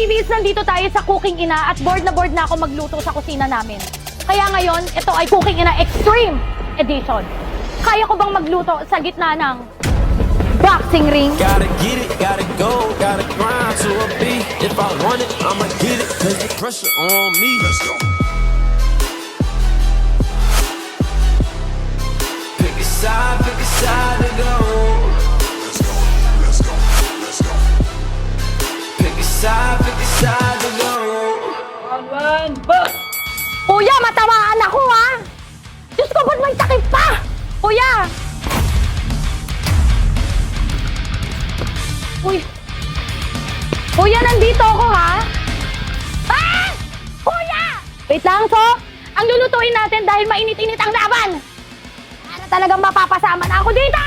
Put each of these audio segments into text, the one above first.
ladies, nandito tayo sa Cooking Ina at bored na ako magluto sa kusina namin. Kaya ngayon, ito ay Cooking Ina Extreme Edition. Kaya ko bang magluto sa gitna ng boxing ring? Gotta get it, gotta go, gotta grind to a beat. If I want it, I'ma get it, cause the pressure on me. Let's go. Pick a side to go. Let's go, let's go, let's go. Pick a side to go. One, box! Kuya, matamaan ako ha! Diyos ko, ba't may takip pa? Kuya! Uy! Kuya, nandito ako ha! Ah! Kuya! Wait lang, so. Ang lulutuin natin dahil mainit-init ang laban. Para talagang mapapasama na ako dito!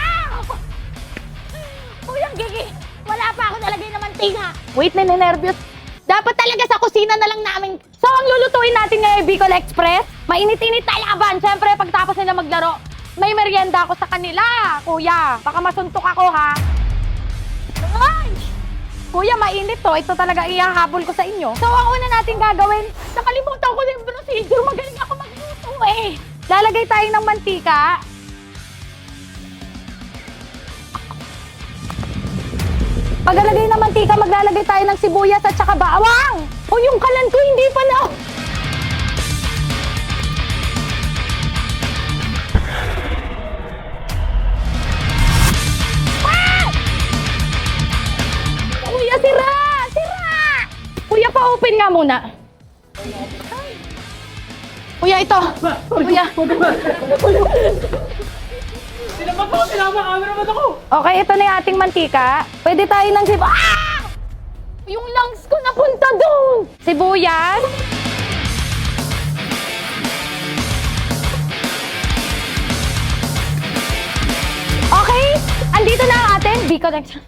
Kuya, gigi! Wala pa ako nalagay na mantika. Wait, nene-nervous. Dapat talaga sa kusina na lang namin. So, ang lulutuin natin ngayon, Bicol Express, mainit-init na laban. Siyempre, pagtapos nila maglaro, may merienda ako sa kanila. Kuya, baka masuntok ako, ha? Ay! Kuya, mainit to. Ito talaga ihahabol ko sa inyo. So, ang una natin gagawin, nakalimutan ko na yung procedure. Magaling ako magluto, eh. Lalagay tayo ng mantika. Paglalagay ng mantika, maglalagay tayo ng sibuyas at saka bawang. O yung kalan ko, hindi pa na. Ah! Kuya, sira! Sira! Kuya, pa-open nga muna. Kuya, ito. Kuya. Sinama naman ako! Okay, ito na yung ating mantika. Pwede tayo ng sibuyas. Ah! Yung lungs ko napunta doon. Sibuyas. Okay, andito na ang ating Bicol Express.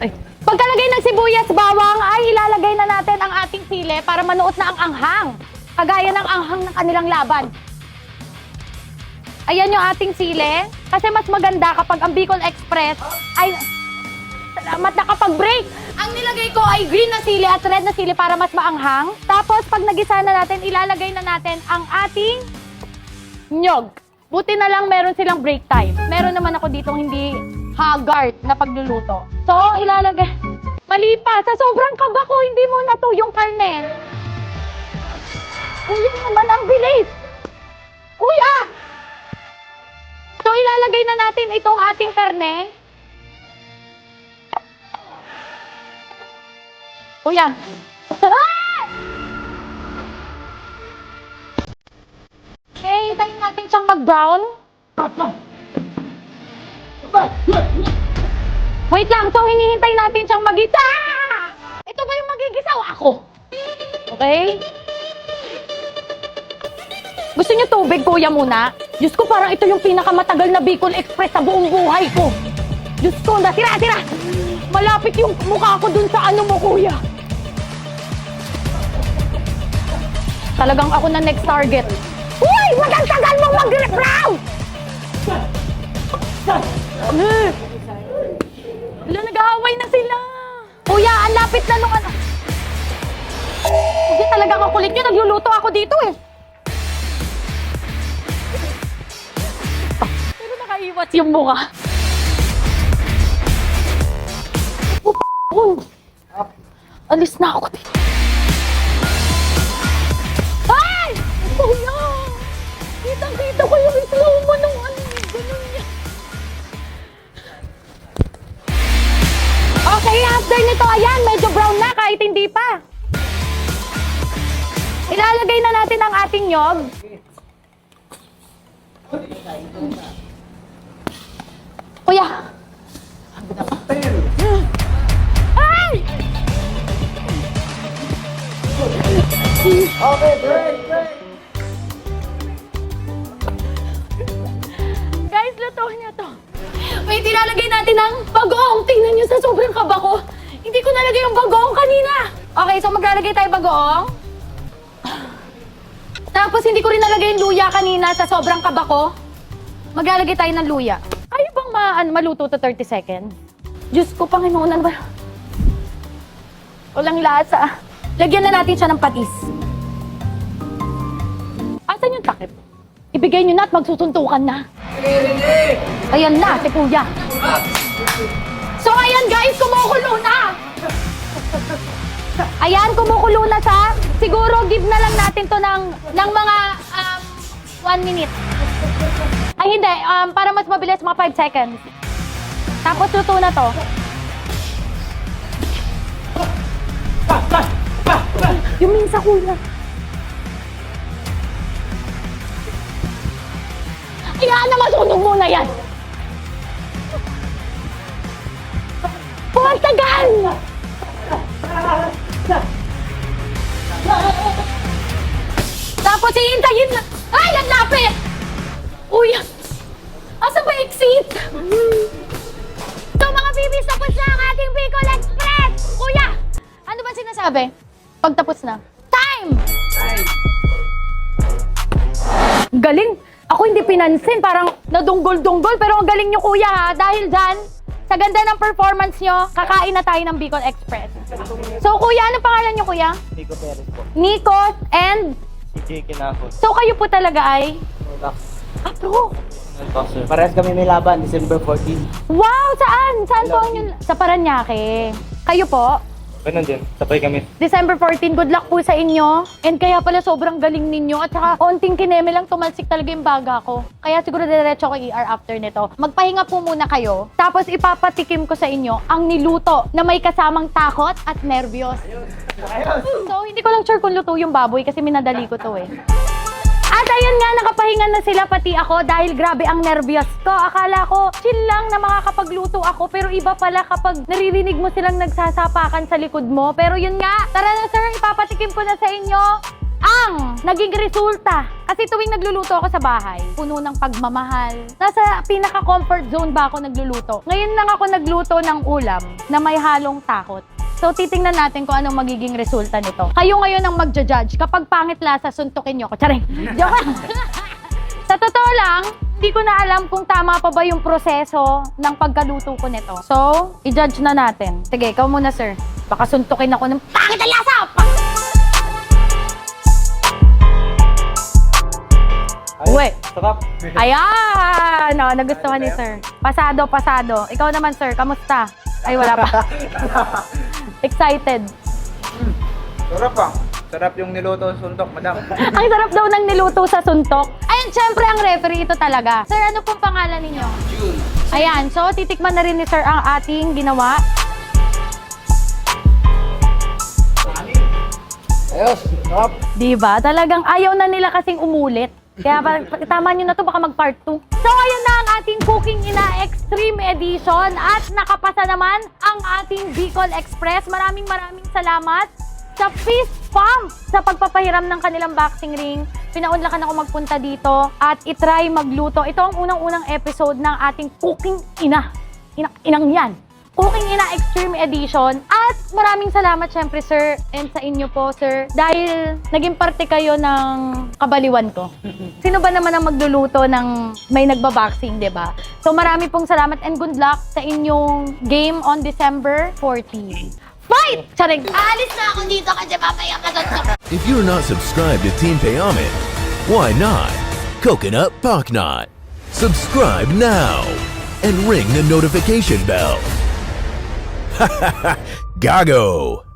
Ay. Pagkalagay ng sibuyas, bawang, ay ilalagay na natin ang ating sile para manuot na ang anghang. Kagaya ng anghang ng kanilang laban. Ayan yung ating sile. Kasi mas maganda kapag ang Bicol Express ay... Salamat, nakapag-break! Ang nilagay ko ay green na sili at red na sili para mas maanghang. Tapos, pag nagisa na natin, ilalagay na natin ang ating nyog. Buti na lang meron silang break time. Meron naman ako ditong hindi haggard na pagluluto. So, ilalagay... Mali pa! Sa sobrang kaba ko, hindi mo na to yung karne. Kuya naman ang bilis! Kuya! So, ilalagay na natin itong ating karne. Kuya! Ah! Okay, hintayin natin siyang mag-brown. Wait lang, so hinihintay natin siyang mag-gisa! Ito ba yung magigisa o ako? Okay? Gusto niyo tubig, kuya, muna? Diyos ko, parang ito yung pinakamatagal na Bicol Express sa buong buhay ko. Diyos ko, nasira! Malapit yung mukha ko dun sa ano mo, kuya. Talagang ako na next target. Uy! Magandang mong mag-brown! Wala, nag-aaway na sila. Kuya, ang lapit na nung ano. Hindi talagang ang kulit nyo. Nagluluto ako dito eh. Pero nakaiwas yung mukha. Alis na ako dito. Ay! Kuya! Kitang-kita ko yung slow mo nung ano. Ganun niya. Okay, after nito, ayan, medyo brown na kahit hindi pa. Ilalagay na natin ang ating nyog. Kuya! Ay! Okay, break! Guys, lutuin niyo to. Wait, ilalagay natin ang bagoong. Tingnan niyo sa sobrang kaba ko. Hindi ko nalagay yung bagoong kanina. Okay, so maglalagay tayo bagoong. Tapos hindi ko rin nalagay yung luya kanina sa sobrang kaba ko. Maglalagay tayo ng luya. Kayo bang maluto to 30 seconds? Diyos ko, Panginoon, ano ba? Walang lasa. Lagyan na natin siya ng patis. Asan yung takip? Ibigay nyo na at magsusuntukan na. Ayan na, si Kuya. So ayan guys, kumukulo na. Ayan, kumukulo na siya. Siguro give na lang natin to ng mga 1 minute. Ay hindi, para mas mabilis, mga 5 seconds. Tapos luto na to. Yung minsa Kuya. Hayaan na masunog muna yan. Huwag tagal! Tapos hihintayin na. Ay, ang lapit! Uy, asa ba exit? So mga bibis, tapos na ang ating Bicol Express! Kuya, ano ba sinasabi? Pag tapos na. Time! Galing! Ako hindi pinansin, parang nadunggol-dunggol, pero ang galing nyo kuya ha. Dahil dyan, sa ganda ng performance nyo, kakain na tayo ng Bicol Express. So kuya, ano pangalan nyo kuya? Nico Perez po. Nico and... Si Jake Kinakos. So kayo po talaga ay... Relax. Pro! Parehas kami may laban, December 14. Wow! Saan? Saan po ang yun? Sa Paranaque. Kayo po? Ganun din, sabay kami. December 14, good luck po sa inyo. And kaya pala sobrang galing ninyo. At saka onting kineme lang tumalsik talaga yung baga ko. Kaya siguro diretso ko ER after nito. Magpahinga po muna kayo. Tapos ipapatikim ko sa inyo ang niluto na may kasamang takot at nervyos. So hindi ko lang sure kung luto yung baboy kasi minadali ko to eh. At ayun nga, nakapahinga na sila pati ako dahil grabe ang nervyos ko. Akala ko chill lang na makakapagluto ako pero iba pala kapag naririnig mo silang nagsasapakan sa likod mo. Pero yun nga, tara na sir, ipapatikim ko na sa inyo ang naging resulta. Kasi tuwing nagluluto ako sa bahay, puno ng pagmamahal. Nasa pinaka-comfort zone ba ako nagluluto? Ngayon lang ako nagluto ng ulam na may halong takot. So, titingnan natin kung anong magiging resulta nito. Kayo ngayon ang magja-judge. Kapag pangit lasa, suntukin nyo ko. Charing! Joke lang. Sa totoo lang, hindi ko na alam kung tama pa ba yung proseso ng pagkaluto ko nito. So, i-judge na natin. Sige, ikaw muna, sir. Baka suntukin ako ng pangit na lasa! Uwe! Sarap. Ayan! No, nagustuhan ni sir. Pasado, pasado. Ikaw naman, sir. Kamusta? Ay, wala pa. Excited. Sarap ah. Sarap yung niluto sa suntok, madam. Ang sarap daw ng niluto sa suntok. Ayan, syempre ang referee ito talaga. Sir, ano pong pangalan ninyo? June. Ayan, so titikman na rin ni sir ang ating ginawa. Ayos, sarap. Diba? Talagang ayaw na nila kasing umulit. Kaya tama nyo na to, baka mag part 2. So ayun na ang ating Cooking Ina Extreme Edition at nakapasa naman ang ating Bicol Express. Maraming salamat sa fist pump sa pagpapahiram ng kanilang boxing ring. Pinaunlakan ako magpunta dito at itry magluto. Ito ang unang-unang episode ng ating Cooking Ina. Inang yan. Cooking Ina Extreme Edition. At maraming salamat syempre sir and sa inyo po sir dahil naging parte kayo ng kabaliwan ko. Sino ba naman ang magluluto ng may nagbaboxing, di ba? So marami pong salamat and good luck sa inyong game on December 14. Fight! Charing! Aalis na ako dito kasi papaya ka doon. If you're not subscribed to Team Payaman, why not? Coconut Pocknot. Subscribe now and ring the notification bell. Gago!